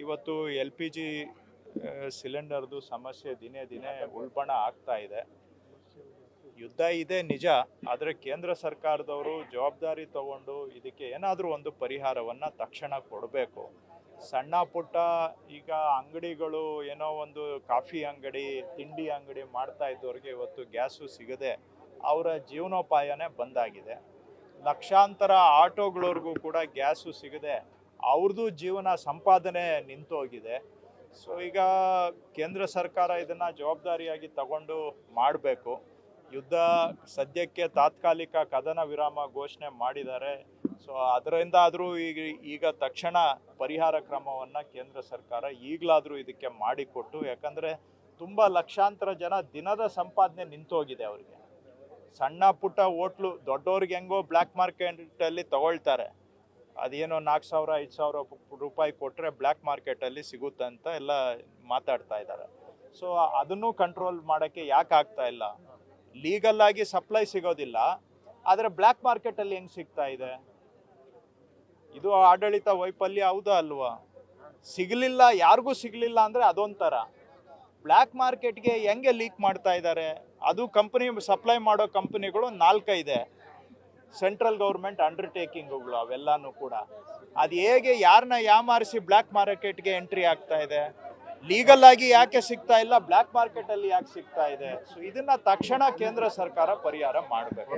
ಇವತ್ತು LPG ಸಿಲಿಂಡರ್ದು ಸಮಸ್ಯೆ ದಿನೇ ದಿನೇ ಉಲ್ಬಣ ಆಗ್ತಾ ಇದೆ. ಯುದ್ಧ ಇದೆ ನಿಜ, ಆದರೆ ಕೇಂದ್ರ ಸರ್ಕಾರದವರು ಜವಾಬ್ದಾರಿ ತಗೊಂಡು ಇದಕ್ಕೆ ಏನಾದರೂ ಒಂದು ಪರಿಹಾರವನ್ನು ತಕ್ಷಣ ಕೊಡಬೇಕು. ಸಣ್ಣ ಪುಟ್ಟ ಈಗ ಅಂಗಡಿಗಳು ಏನೋ ಒಂದು ಕಾಫಿ ಅಂಗಡಿ, ತಿಂಡಿ ಅಂಗಡಿ ಮಾಡ್ತಾ ಇದ್ದವ್ರಿಗೆ ಇವತ್ತು ಗ್ಯಾಸು ಸಿಗದೆ ಅವರ ಜೀವನೋಪಾಯನೇ ಬಂದಾಗಿದೆ. ಲಕ್ಷಾಂತರ ಆಟೋಗಳವ್ರಿಗೂ ಕೂಡ ಗ್ಯಾಸು ಸಿಗದೆ ಅವ್ರದ್ದು ಜೀವನ ಸಂಪಾದನೆ ನಿಂತೋಗಿದೆ. ಸೊ ಈಗ ಕೇಂದ್ರ ಸರ್ಕಾರ ಇದನ್ನು ಜವಾಬ್ದಾರಿಯಾಗಿ ತಗೊಂಡು ಮಾಡಬೇಕು. ಯುದ್ಧ ಸದ್ಯಕ್ಕೆ ತಾತ್ಕಾಲಿಕ ಕದನ ವಿರಾಮ ಘೋಷಣೆ ಮಾಡಿದ್ದಾರೆ. ಸೊ ಅದರಿಂದ ಆದರೂ ಈಗ ತಕ್ಷಣ ಪರಿಹಾರ ಕ್ರಮವನ್ನು ಕೇಂದ್ರ ಸರ್ಕಾರ ಈಗಲಾದರೂ ಇದಕ್ಕೆ ಮಾಡಿಕೊಟ್ಟು, ಯಾಕಂದರೆ ತುಂಬ ಲಕ್ಷಾಂತರ ಜನ ದಿನದ ಸಂಪಾದನೆ ನಿಂತೋಗಿದೆ ಅವರಿಗೆ. ಸಣ್ಣ ಪುಟ್ಟ ಹೋಟ್ಲು ದೊಡ್ಡವ್ರಿಗೆ ಹೆಂಗೋ ಬ್ಲ್ಯಾಕ್ ಮಾರ್ಕೆಟಲ್ಲಿ ತಗೊಳ್ತಾರೆ, ಅದೇನೋ 4,000 5,000 ರೂಪಾಯಿ ಕೊಟ್ಟರೆ ಬ್ಲ್ಯಾಕ್ ಮಾರ್ಕೆಟಲ್ಲಿ ಸಿಗುತ್ತೆ ಅಂತ ಎಲ್ಲ ಮಾತಾಡ್ತಾ ಇದ್ದಾರೆ. ಸೊ ಅದನ್ನು ಕಂಟ್ರೋಲ್ ಮಾಡೋಕ್ಕೆ ಯಾಕೆ ಆಗ್ತಾ ಇಲ್ಲ? ಲೀಗಲ್ ಆಗಿ ಸಪ್ಲೈ ಸಿಗೋದಿಲ್ಲ, ಆದರೆ ಬ್ಲ್ಯಾಕ್ ಮಾರ್ಕೆಟಲ್ಲಿ ಹೆಂಗೆ ಸಿಗ್ತಾ ಇದೆ? ಇದು ಆಡಳಿತ ವೈಫಲ್ಯ ಹೌದಾ ಅಲ್ವಾ? ಸಿಗಲಿಲ್ಲ, ಯಾರಿಗೂ ಸಿಗಲಿಲ್ಲ ಅಂದರೆ ಅದೊಂಥರ. ಬ್ಲ್ಯಾಕ್ ಮಾರ್ಕೆಟ್ಗೆ ಹೆಂಗೆ ಲೀಕ್ ಮಾಡ್ತಾ ಇದ್ದಾರೆ? ಅದು ಕಂಪನಿ ಸಪ್ಲೈ ಮಾಡೋ ಕಂಪನಿಗಳು 4 ಇದೆ, ಸೆಂಟ್ರಲ್ ಗೌರ್ಮೆಂಟ್ ಅಂಡರ್ಟೇಕಿಂಗ್ಗಳು ಅವೆಲ್ಲನೂ ಕೂಡ. ಅದು ಹೇಗೆ ಯಾರನ್ನ ಯಾಮಾರಿಸಿ ಬ್ಲ್ಯಾಕ್ ಮಾರ್ಕೆಟ್ಗೆ ಎಂಟ್ರಿ ಆಗ್ತಾ ಇದೆ? ಲೀಗಲ್ ಆಗಿ ಯಾಕೆ ಸಿಗ್ತಾ ಇಲ್ಲ, ಬ್ಲ್ಯಾಕ್ ಮಾರ್ಕೆಟಲ್ಲಿ ಯಾಕೆ ಸಿಗ್ತಾ ಇದೆ? ಸೊ ಇದನ್ನು ತಕ್ಷಣ ಕೇಂದ್ರ ಸರ್ಕಾರ ಪರಿಹಾರ ಮಾಡಬೇಕು.